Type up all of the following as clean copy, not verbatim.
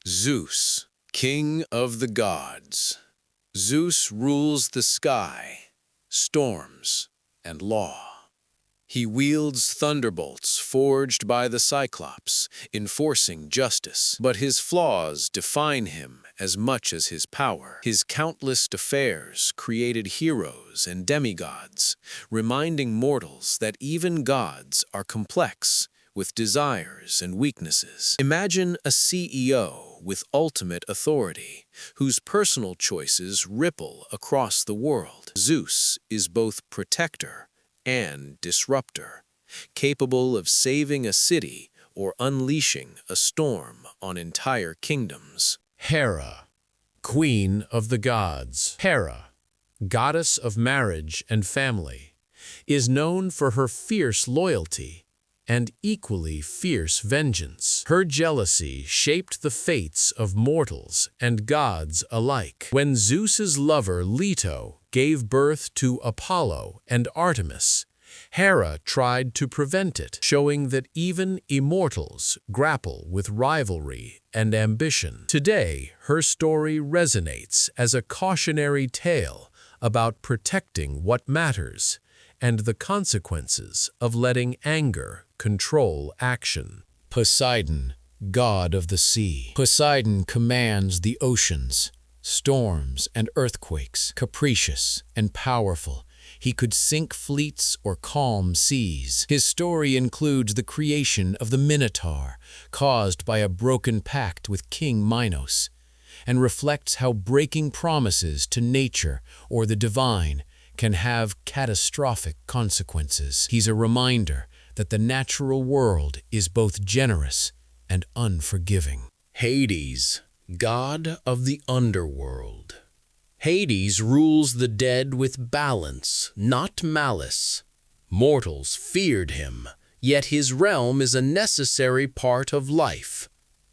Zeus, king of the gods. Zeus rules the sky, storms, and law. He wields thunderbolts forged by the Cyclops, enforcing justice. But his flaws define him as much as his power. His countless affairs created heroes and demigods, reminding mortals that even gods are complex, with desires and weaknesses. Imagine a CEO with ultimate authority, whose personal choices ripple across the world. Zeus is both protector and disruptor, capable of saving a city or unleashing a storm on entire kingdoms. Hera, queen of the gods. Hera, goddess of marriage and family, is known for her fierce loyalty and equally fierce vengeance. Her jealousy shaped the fates of mortals and gods alike. When Zeus's lover Leto gave birth to Apollo and Artemis, Hera tried to prevent it, showing that even immortals grapple with rivalry and ambition. Today, her story resonates as a cautionary tale about protecting what matters and the consequences of letting anger control action. Poseidon, god of the sea. Poseidon commands the oceans, storms and earthquakes. Capricious and powerful, he could sink fleets or calm seas. His story includes the creation of the Minotaur, caused by a broken pact with King Minos, and reflects how breaking promises to nature or the divine can have catastrophic consequences. He's a reminder that the natural world is both generous and unforgiving. Hades, god of the underworld. Hades rules the dead with balance, not malice. Mortals feared him, yet his realm is a necessary part of life.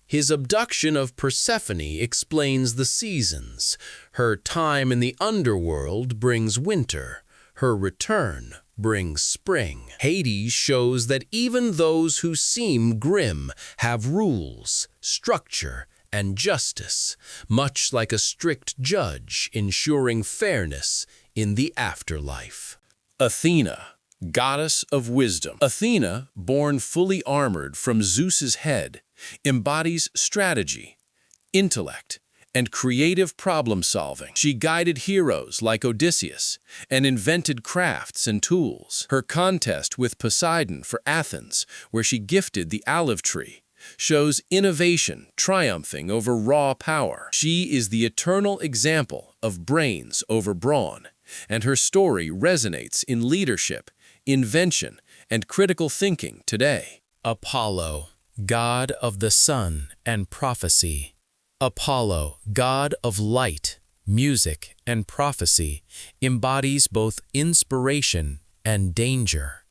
His abduction of Persephone explains the seasons. Her time in the underworld brings winter. Her return brings spring. Hades shows that even those who seem grim have rules, structure, and justice, much like a strict judge ensuring fairness in the afterlife. Athena, goddess of wisdom. Athena, born fully armored from Zeus's head, embodies strategy, intellect, and creative problem-solving. She guided heroes like Odysseus and invented crafts and tools. Her contest with Poseidon for Athens, where she gifted the olive tree, shows innovation triumphing over raw power. She is the eternal example of brains over brawn, and her story resonates in leadership, invention, and critical thinking today. Apollo, god of the sun and prophecy. Apollo, god of light, music, and prophecy, embodies both inspiration and danger.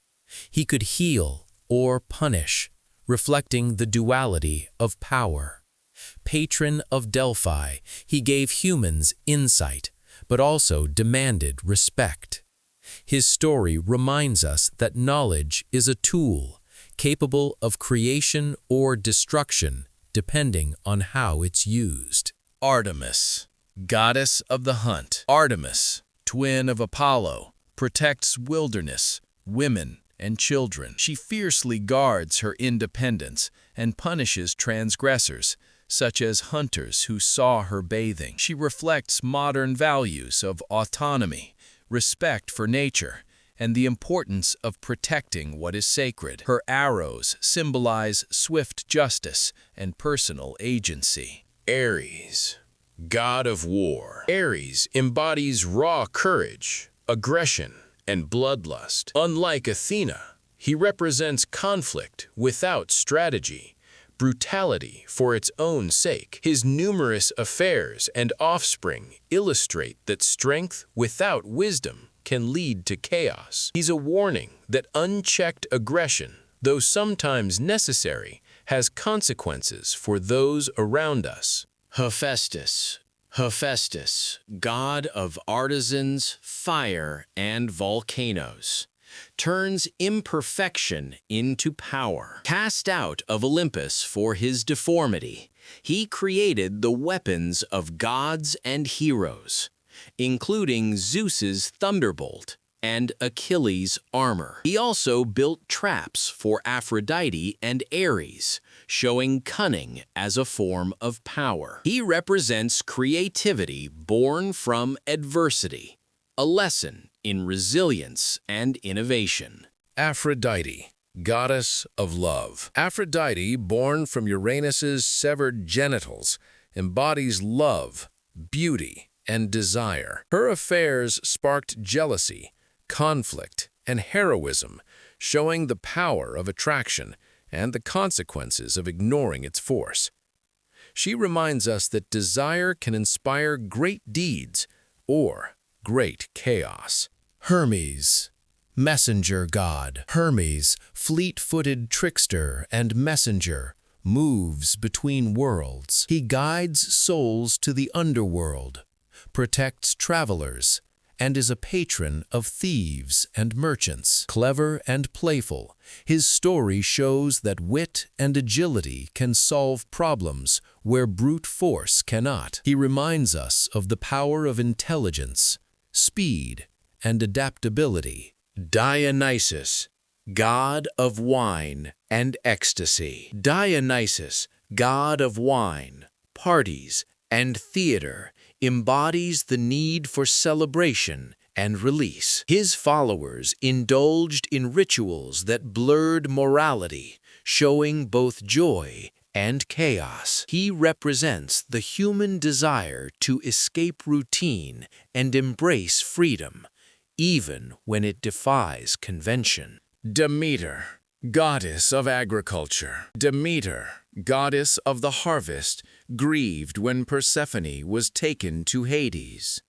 He could heal or punish, reflecting the duality of power. Patron of Delphi, he gave humans insight, but also demanded respect. His story reminds us that knowledge is a tool, capable of creation or destruction, depending on how it's used. Artemis, goddess of the hunt. Artemis, twin of Apollo, protects wilderness, women, and children. She fiercely guards her independence and punishes transgressors, such as hunters who saw her bathing. She reflects modern values of autonomy, respect for nature, and the importance of protecting what is sacred. Her arrows symbolize swift justice and personal agency. Ares, god of war. Ares embodies raw courage, aggression, and bloodlust. Unlike Athena, he represents conflict without strategy, brutality for its own sake. His numerous affairs and offspring illustrate that strength without wisdom can lead to chaos. He's a warning that unchecked aggression, though sometimes necessary, has consequences for those around us. Hephaestus, god of artisans, fire, and volcanoes, turns imperfection into power. Cast out of Olympus for his deformity, He created the weapons of gods and heroes, including Zeus's thunderbolt and Achilles' armor. He also built traps for Aphrodite and Ares, showing cunning as a form of power. He represents creativity born from adversity, a lesson in resilience and innovation. Aphrodite, goddess of love. Aphrodite, born from Uranus's severed genitals, embodies love, beauty, and desire. Her affairs sparked jealousy, conflict, and heroism, showing the power of attraction and the consequences of ignoring its force. She reminds us that desire can inspire great deeds or great chaos. Hermes, messenger god. Hermes, fleet-footed trickster and messenger, moves between worlds. He guides souls to the underworld, protects travelers, and is a patron of thieves and merchants. Clever and playful, his story shows that wit and agility can solve problems where brute force cannot. He reminds us of the power of intelligence, speed, and adaptability. Dionysus, god of wine and ecstasy. Dionysus, god of wine, parties, and theater, embodies the need for celebration and release. His followers indulged in rituals that blurred morality, showing both joy and chaos. He represents the human desire to escape routine and embrace freedom, even when it defies convention. Demeter, goddess of agriculture. Demeter, goddess of the harvest, grieved when Persephone was taken to Hades.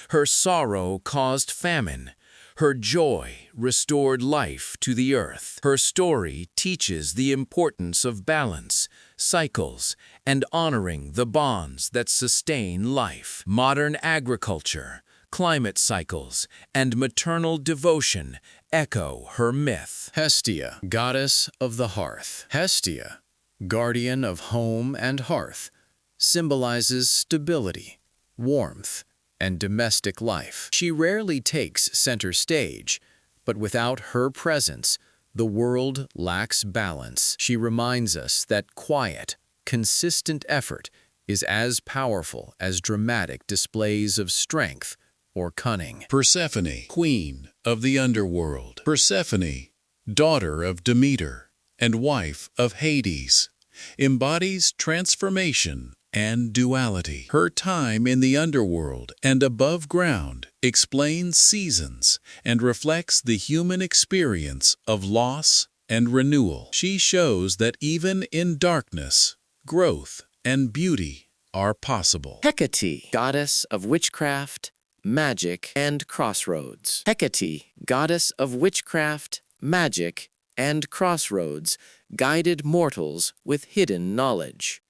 Her sorrow caused famine. Her joy restored life to the earth. Her story teaches the importance of balance, cycles, and honoring the bonds that sustain life. Modern agriculture, climate cycles, and maternal devotion echo her myth. Hestia, goddess of the hearth. Hestia, guardian of home and hearth, symbolizes stability, warmth, and domestic life. She rarely takes center stage, but without her presence, the world lacks balance. She reminds us that quiet, consistent effort is as powerful as dramatic displays of strength or cunning. Persephone, queen of the underworld. Persephone, daughter of Demeter and wife of Hades, embodies transformation and duality. Her time in the underworld and above ground explains seasons and reflects the human experience of loss and renewal. She shows that even in darkness, growth and beauty are possible. Hecate, goddess of witchcraft, magic, and crossroads. Hecate, goddess of witchcraft, magic, and crossroads, guided mortals with hidden knowledge.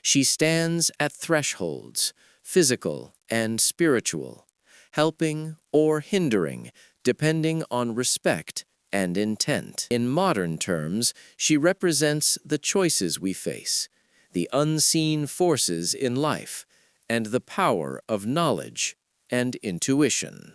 She stands at thresholds, physical and spiritual, helping or hindering, depending on respect and intent. In modern terms, she represents the choices we face, the unseen forces in life, and the power of knowledge and intuition.